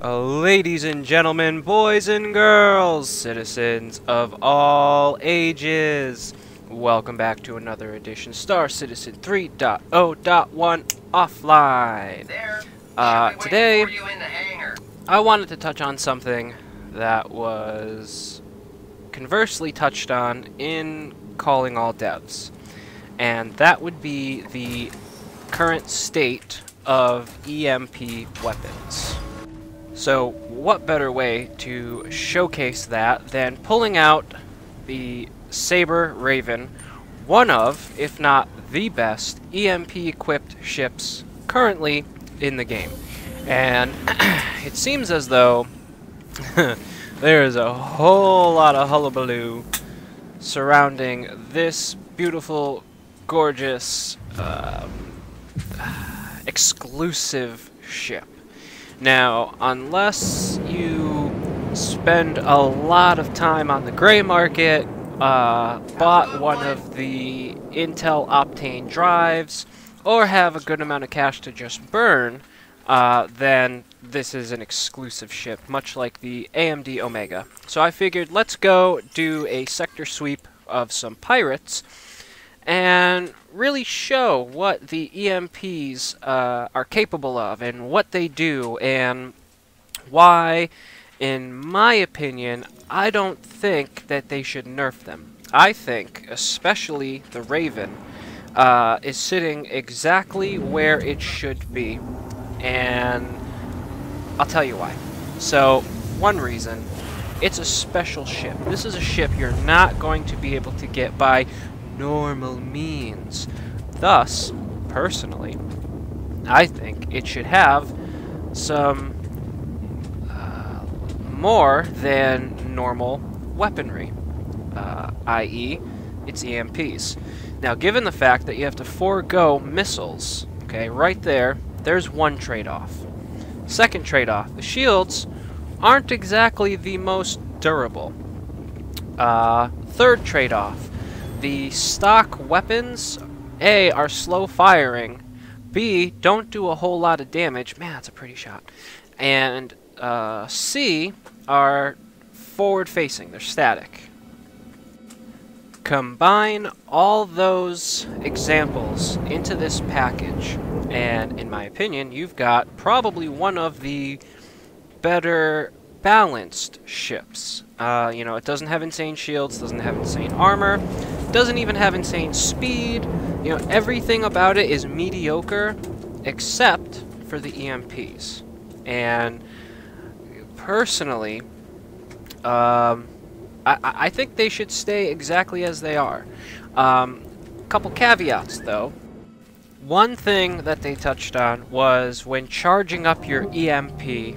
Ladies and gentlemen, boys and girls, citizens of all ages, welcome back to another edition Star Citizen 3.0.1 offline. Today, I wanted to touch on something that was conversely touched on in Calling All Devs, and that would be the current state of EMP weapons. So what better way to showcase that than pulling out the Saber Raven, one of, if not the best, EMP-equipped ships currently in the game. And it seems as though there is a whole lot of hullabaloo surrounding this beautiful, gorgeous, exclusive ship. Now, unless you spend a lot of time on the gray market, bought one of the Intel Optane drives, or have a good amount of cash to just burn, then this is an exclusive ship, much like the AMD Omega. So I figured, let's go do a sector sweep of some pirates, and really show what the EMPs are capable of, and what they do, and why, in my opinion, I don't think that they should nerf them. I think, especially the Raven, is sitting exactly where it should be, and I'll tell you why. So, one reason, it's a special ship. This is a ship you're not going to be able to get by normal means. Thus, personally, I think it should have some more than normal weaponry, i.e. its EMPs. Now, given the fact that you have to forego missiles, okay, right there, there's one trade-off. Second trade-off, the shields aren't exactly the most durable. Third trade-off, the stock weapons, A, are slow firing, B, don't do a whole lot of damage, man, that's a pretty shot, and C, are forward facing, they're static. Combine all those examples into this package, and in my opinion, you've got probably one of the better balanced ships. You know, it doesn't have insane shields, doesn't have insane armor, doesn't even have insane speed. You know, everything about it is mediocre except for the EMPs. And personally, I think they should stay exactly as they are. Couple caveats though. One thing that they touched on was when charging up your EMP,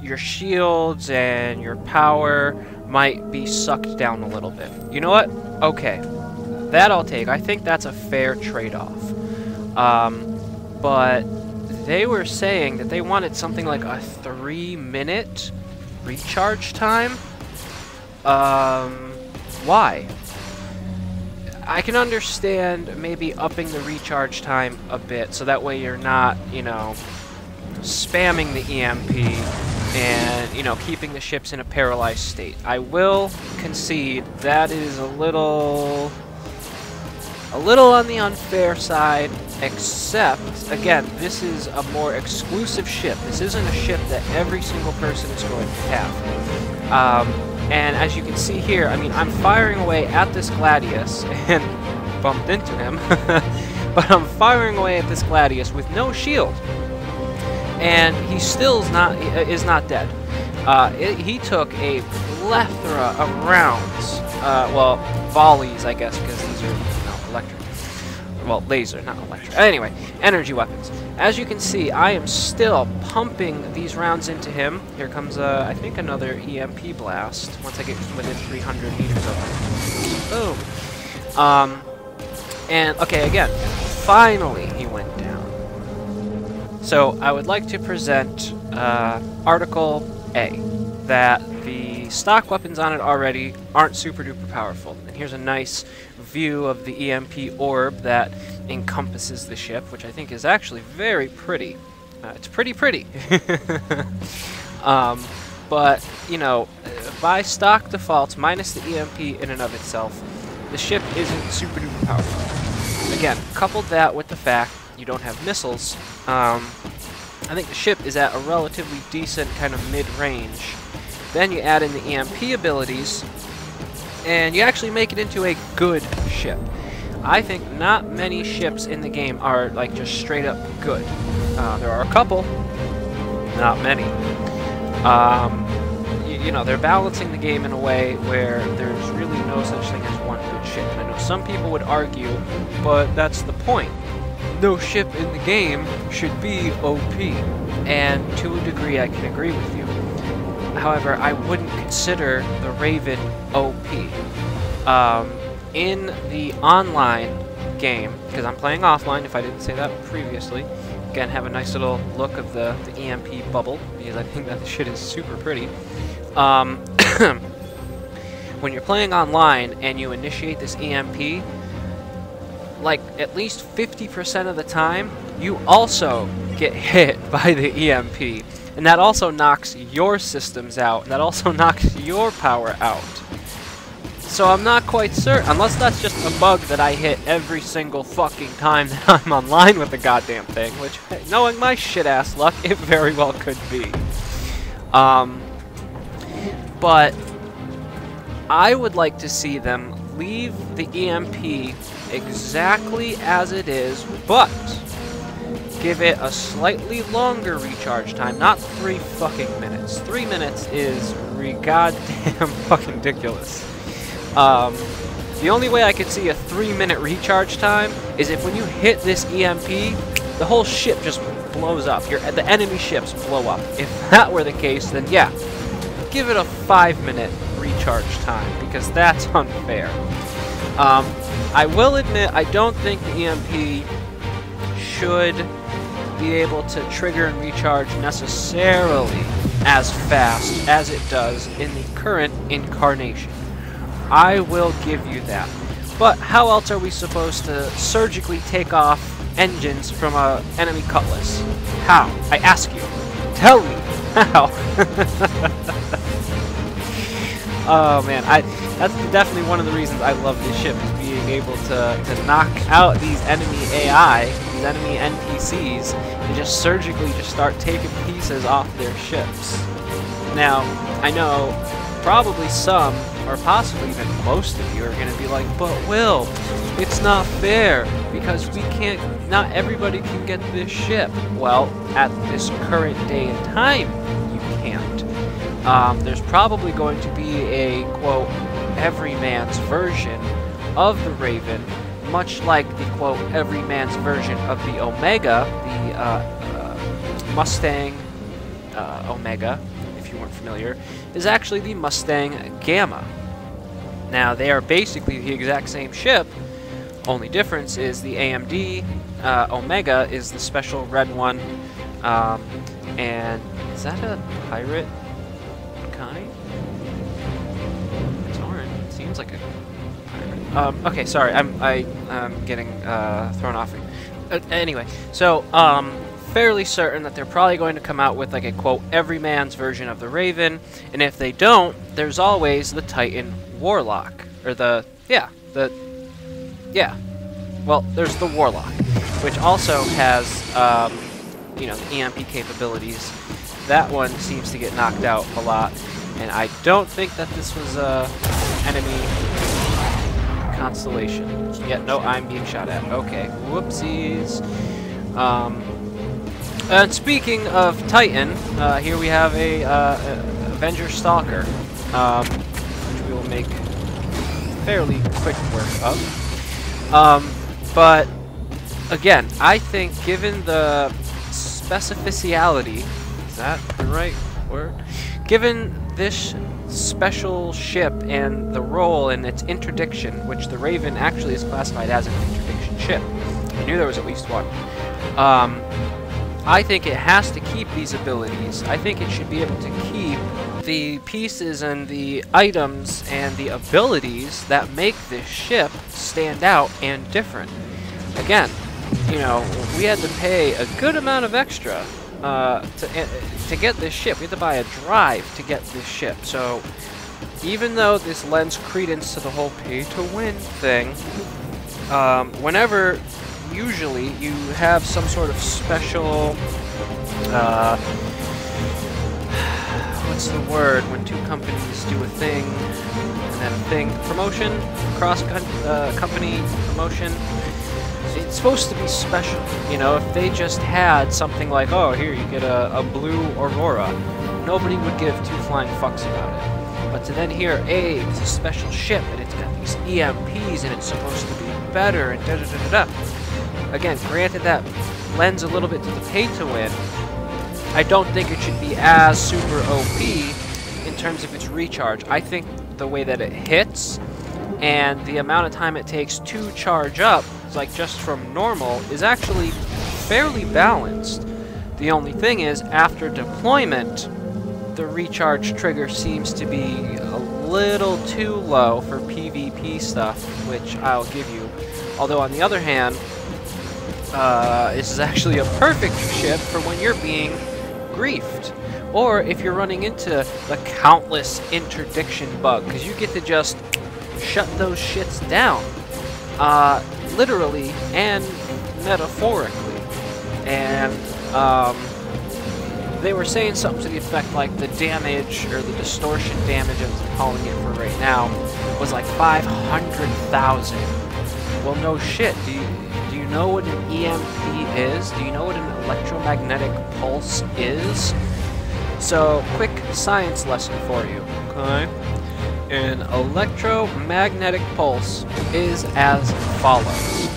your shields and your power might be sucked down a little bit. You know what? Okay, that I'll take. I think that's a fair trade-off. But they were saying that they wanted something like a 3-minute recharge time. Why? I can understand maybe upping the recharge time a bit, so that way you're not, you know, spamming the EMP and, you know, keeping the ships in a paralyzed state. I will concede that is a little on the unfair side, except, again, this is a more exclusive ship. This isn't a ship that every single person is going to have. And as you can see here, I mean, I'm firing away at this Gladius, and bumped into him, but I'm firing away at this Gladius with no shield. And he still is not dead. He took a plethora of rounds, well, volleys, I guess, because these are, you know, electric. Well, laser, not electric. Anyway, energy weapons. As you can see, I am still pumping these rounds into him. Here comes, I think, another EMP blast once I get within 300 meters of him. Boom. And, okay, again, finally he went down. So, I would like to present Article A, that the stock weapons on it already aren't super duper powerful. And here's a nice view of the EMP orb that encompasses the ship, which I think is actually very pretty. It's pretty. But, you know, by stock defaults, minus the EMP in and of itself, the ship isn't super duper powerful. Again, coupled that with the fact you don't have missiles, I think the ship is at a relatively decent kind of mid-range. Then you add in the EMP abilities, and you actually make it into a good ship. I think not many ships in the game are like just straight up good. There are a couple, not many. You know, they're balancing the game in a way where there's really no such thing as one good ship. And I know some people would argue, but that's the point. No ship in the game should be OP. And to a degree, I can agree with you. However, I wouldn't consider the Raven OP. In the online game, because I'm playing offline, if I didn't say that previously, again, have a nice little look of the EMP bubble, because I think that shit is super pretty. When you're playing online and you initiate this EMP, like at least 50% of the time, you also get hit by the EMP. And that also knocks your systems out, and that also knocks your power out. So I'm not quite certain, unless that's just a bug that I hit every single fucking time that I'm online with the goddamn thing, which, knowing my shit-ass luck, it very well could be. But I would like to see them leave the EMP exactly as it is, but give it a slightly longer recharge time, not 3 fucking minutes. 3 minutes is goddamn fucking ridiculous. The only way I could see a 3-minute recharge time is if when you hit this EMP, the whole ship just blows up. The enemy ships blow up. If that were the case, then yeah, give it a 5-minute recharge time, because that's unfair. I will admit, I don't think the EMP should be able to trigger and recharge necessarily as fast as it does in the current incarnation. I will give you that. But how else are we supposed to surgically take off engines from an enemy cutlass? How? I ask you. Tell me. How? Oh man, that's definitely one of the reasons I love this ship, is being able to knock out these enemy AI, these enemy NPCs, and just surgically just start taking pieces off their ships. Now, I know probably some, or possibly even most of you, are going to be like, but Will, it's not fair, because not everybody can get this ship. Well, at this current day and time, you can't. There's probably going to be a, quote, everyman's version of the Raven, much like the, quote, everyman's version of the Omega, the Mustang Omega, if you weren't familiar, is actually the Mustang Gamma. Now, they are basically the exact same ship, only difference is the AMD Omega is the special red one, and is that a pirate kind? It's orange. It seems like a pirate. Okay, sorry, I'm getting thrown off. Anyway, so fairly certain that they're probably going to come out with like a, quote, everyman's version of the Raven, and if they don't, there's always the Titan Warlock, or well, there's the Warlock, which also has, you know, the EMP capabilities. That one seems to get knocked out a lot, and I don't think that this was a enemy constellation. Yeah, no, I'm being shot at. Okay, whoopsies. And speaking of Titan, here we have a Avenger Stalker, which we will make fairly quick work of. But again, I think given the specificity, is that the right word? Given this special ship and the role and its interdiction, which the Raven actually is classified as an interdiction ship. I knew there was at least one. I think it has to keep these abilities. I think it should be able to keep the pieces and the items and the abilities that make this ship stand out and different. Again, you know, we had to pay a good amount of extra to get this ship. We have to buy a drive to get this ship. So even though this lends credence to the whole pay-to-win thing, whenever usually you have some sort of special, what's the word, when two companies do a thing, and then a thing, promotion, cross-company promotion, it's supposed to be special. You know, if they just had something like, oh, here, you get a blue Aurora, nobody would give two flying fucks about it. But to then hear, hey, it's a special ship, and it's got these EMPs, and it's supposed to be better, and da-da-da-da-da. Again, granted that lends a little bit to the pay-to-win, I don't think it should be as super OP in terms of its recharge. I think the way that it hits and the amount of time it takes to charge up, like just from normal, is actually fairly balanced. The only thing is, after deployment, the recharge trigger seems to be a little too low for PvP stuff, which I'll give you. Although on the other hand, this is actually a perfect ship for when you're being griefed, or if you're running into the countless interdiction bug, because you get to just shut those shits down, literally and metaphorically. And they were saying something to the effect like the damage, or the distortion damage as I'm calling it for right now, was like 500,000. Well, no shit. Do you know what an EMP is? Do you know what an electromagnetic pulse is? So, quick science lesson for you, okay? An electromagnetic pulse is as follows.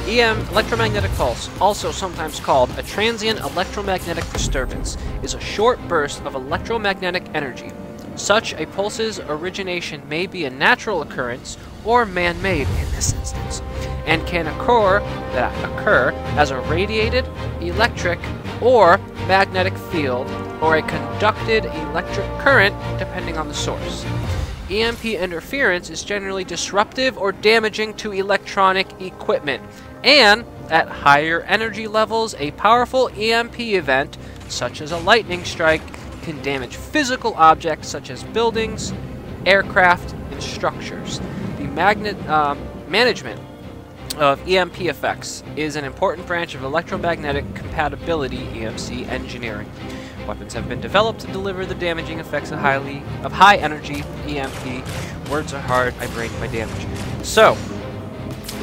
Electromagnetic pulse, also sometimes called a transient electromagnetic disturbance, is a short burst of electromagnetic energy. Such a pulse's origination may be a natural occurrence or man-made in this instance, and can occur as a radiated, electric, or magnetic field, or a conducted electric current, depending on the source. EMP interference is generally disruptive or damaging to electronic equipment, and at higher energy levels, a powerful EMP event, such as a lightning strike, can damage physical objects such as buildings, aircraft, and structures. The management of EMP effects is an important branch of electromagnetic compatibility (EMC) engineering. Weapons have been developed to deliver the damaging effects of high energy EMP. Words are hard, I break my damage. So,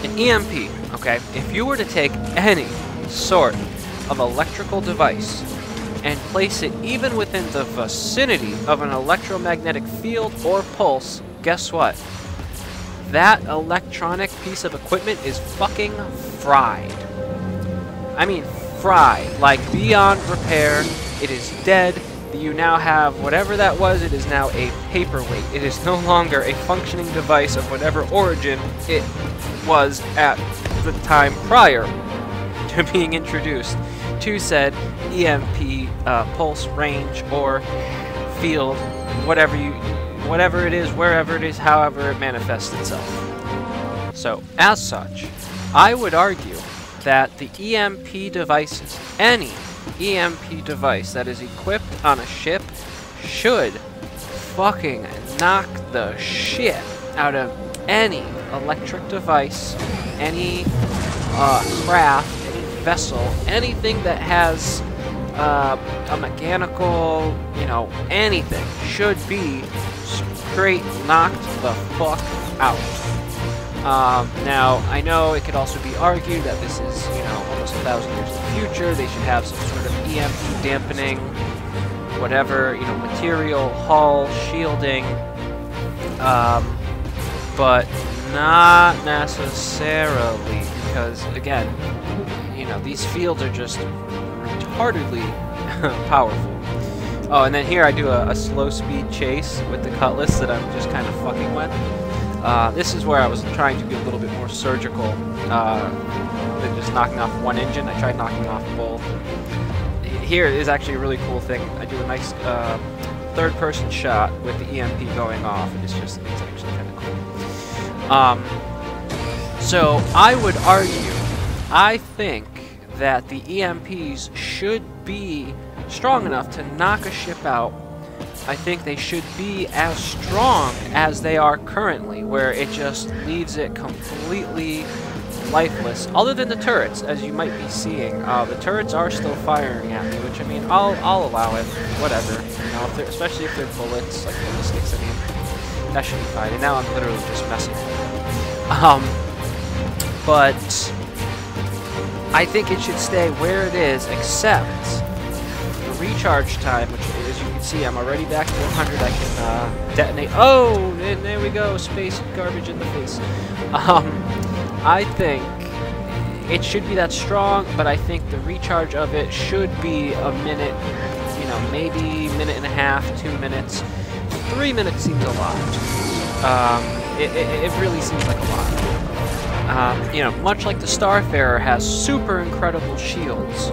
an EMP, okay, if you were to take any sort of electrical device and place it even within the vicinity of an electromagnetic field or pulse, guess what? That electronic piece of equipment is fucking fried. I mean fried, like beyond repair. It is dead. You now have whatever that was, it is now a paperweight. It is no longer a functioning device of whatever origin it was at the time prior to being introduced to said EMP pulse range or field, whatever it is, wherever it is, however it manifests itself. So, as such, I would argue that the EMP devices, any EMP device that is equipped on a ship, should fucking knock the shit out of any electric device, any craft, any vessel, anything that has a mechanical, anything should be straight knocked the fuck out. Now, I know it could also be argued that this is, almost 1,000 years in the future. They should have some sort of EMP dampening, whatever, material, hull, shielding, but not necessarily, because, again, these fields are just retardedly powerful. Oh, and then here I do a slow speed chase with the Cutlass that I'm just kind of fucking with. This is where I was trying to be a little bit more surgical than just knocking off one engine. I tried knocking off both. Here is actually a really cool thing. I do a nice third-person shot with the EMP going off, and it's actually kind of cool. So I would argue, I think that the EMPs should be strong enough to knock a ship out. I think they should be as strong as they are currently, where it just leaves it completely lifeless, other than the turrets, as you might be seeing. The turrets are still firing at me, which, I mean, I'll allow it, whatever, you know, especially if they're bullets, like ballistics, I mean, that should be fine. And now I'm literally just messing with it. But I think it should stay where it is, except the recharge time, which, as you can see, I'm already back to 100. I can detonate. Oh, and there we go, space garbage in the face. I think it should be that strong, but I think the recharge of it should be a minute, you know, maybe minute and a half, 2 minutes. 3 minutes seems a lot. It really seems like a lot. You know, much like the Starfarer has super incredible shields,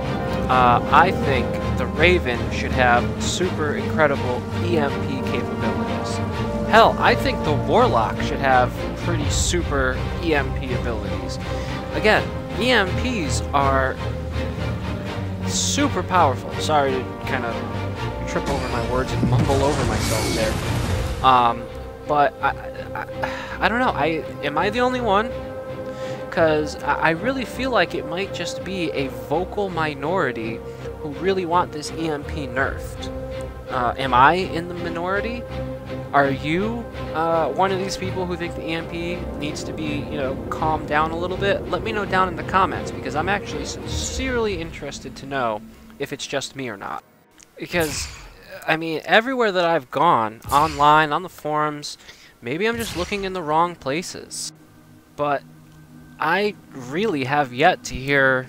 I think the Raven should have super incredible EMP capabilities. Hell, I think the Warlock should have pretty super EMP abilities. Again, EMPs are super powerful. Sorry to kind of trip over my words and mumble over myself there. But I don't know. Am I the only one? Because I really feel like it might just be a vocal minority who really want this EMP nerfed. Am I in the minority? Are you one of these people who think the EMP needs to be, you know, calmed down a little bit? Let me know down in the comments, because I'm actually sincerely interested to know if it's just me or not. Because, I mean, everywhere that I've gone, online, on the forums, maybe I'm just looking in the wrong places. But I really have yet to hear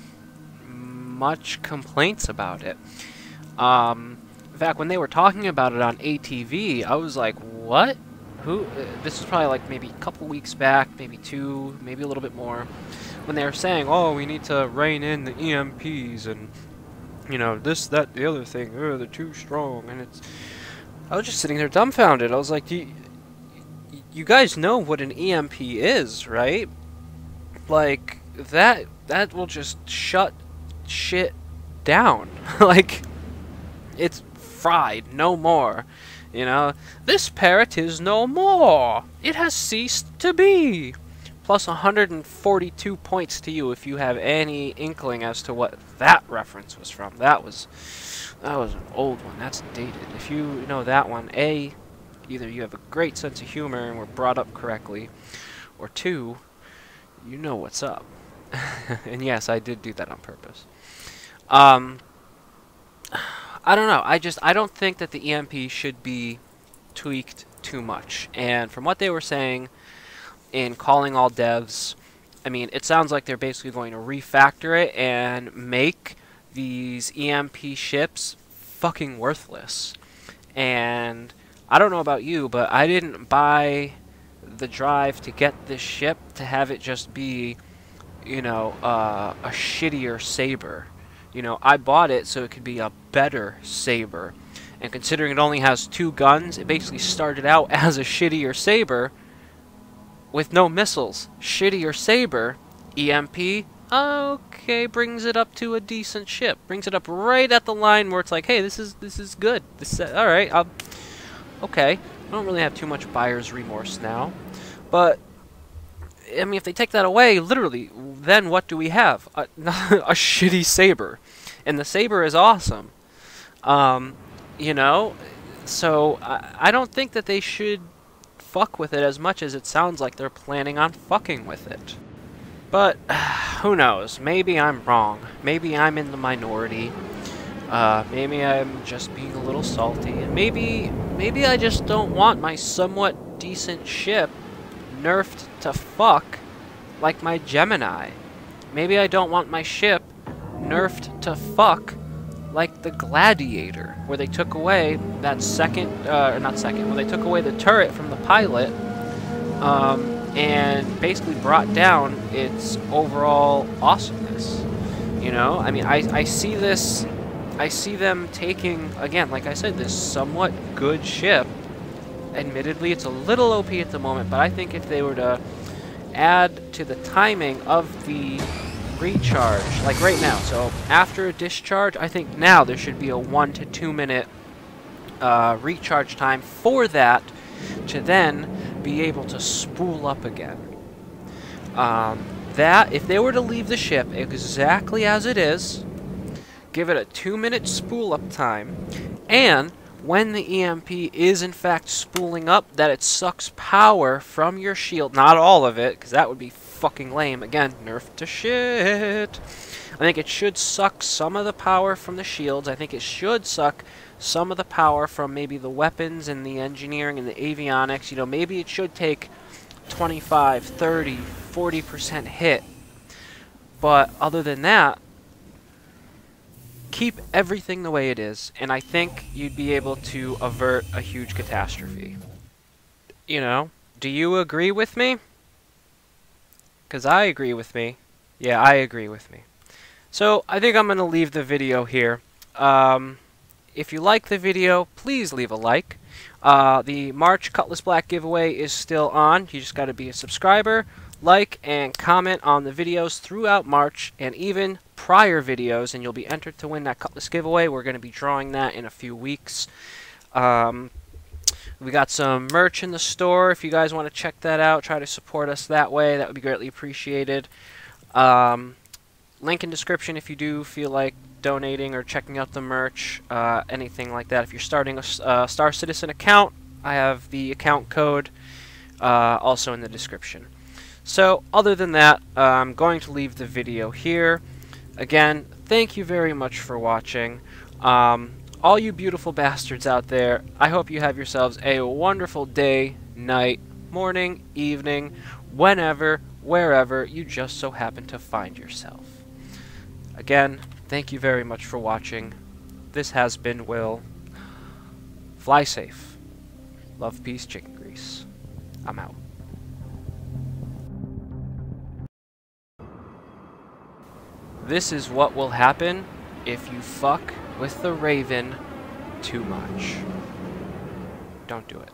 much complaints about it. In fact, when they were talking about it on ATV, I was like, what? Who? This was probably like maybe a couple weeks back, maybe 2, maybe a little bit more, when they were saying, oh, we need to rein in the EMPs and, you know, this, that, the other thing, oh, they're too strong. And I was just sitting there dumbfounded. I was like, you guys know what an EMP is, right? Like, that will just shut shit down. Like, it's fried, no more. You know, this parrot is no more. It has ceased to be. Plus 142 points to you if you have any inkling as to what that reference was from. That was an old one. That's dated. If you know that one, A, either you have a great sense of humor and were brought up correctly, or 2, you know what's up. And yes, I did do that on purpose. I don't know. I don't think that the EMP should be tweaked too much. And from what they were saying in calling all devs, I mean, it sounds like they're basically going to refactor it and make these EMP ships fucking worthless. And I don't know about you, but I didn't buy the drive to get this ship to have it just be, you know, a shittier Saber. You know, I bought it so it could be a better Saber. And considering it only has 2 guns, it basically started out as a shittier Saber with no missiles. Shittier Saber, EMP, okay, brings it up to a decent ship. Brings it up right at the line where it's like, hey, this is good. This all right, okay. I don't really have too much buyer's remorse now. But I mean, if they take that away, literally, then what do we have? A shitty Saber. And the Saber is awesome. You know? So, I don't think that they should fuck with it as much as it sounds like they're planning on fucking with it. But, who knows? Maybe I'm wrong. Maybe I'm in the minority. Maybe I'm just being a little salty. And maybe I just don't want my somewhat decent ship nerfed to fuck like my Gemini. Maybe I don't want my ship nerfed to fuck like the Gladiator, where they took away that where they took away the turret from the pilot, and basically brought down its overall awesomeness. You know, I mean, I see this, I see them taking, again, like I said, this somewhat good ship. Admittedly, it's a little OP at the moment, but I think if they were to add to the timing of the recharge, like right now. So after a discharge, I think now there should be a 1 to 2 minute recharge time for that to then be able to spool up again. That, if they were to leave the ship exactly as it is, give it a 2-minute spool up time, and when the EMP is in fact spooling up, that it sucks power from your shield, not all of it, because that would be fucking lame. Again, nerf to shit. I think it should suck some of the power from the shields. I think it should suck some of the power from maybe the weapons and the engineering and the avionics. You know, maybe it should take 25, 30, 40% hit. But other than that, keep everything the way it is, and I think you'd be able to avert a huge catastrophe. You know, do you agree with me? Because I agree with me. Yeah, I agree with me. So, I think I'm going to leave the video here. If you like the video, please leave a like. The March Cutlass Black giveaway is still on. You just got to be a subscriber, like, and comment on the videos throughout March, and even prior videos, and you'll be entered to win that Cutlass giveaway. We're going to be drawing that in a few weeks. We got some merch in the store. If you guys want to check that out, try to support us that way. That would be greatly appreciated. Link in description if you do feel like donating or checking out the merch, anything like that. If you're starting a Star Citizen account, I have the account code also in the description. So, other than that, I'm going to leave the video here. Again, thank you very much for watching. All you beautiful bastards out there, I hope you have yourselves a wonderful day, night, morning, evening, whenever, wherever you just so happen to find yourself. Again, thank you very much for watching. This has been Will. Fly safe. Love, peace, chicken grease. I'm out. This is what will happen if you fuck with the Raven too much. Don't do it.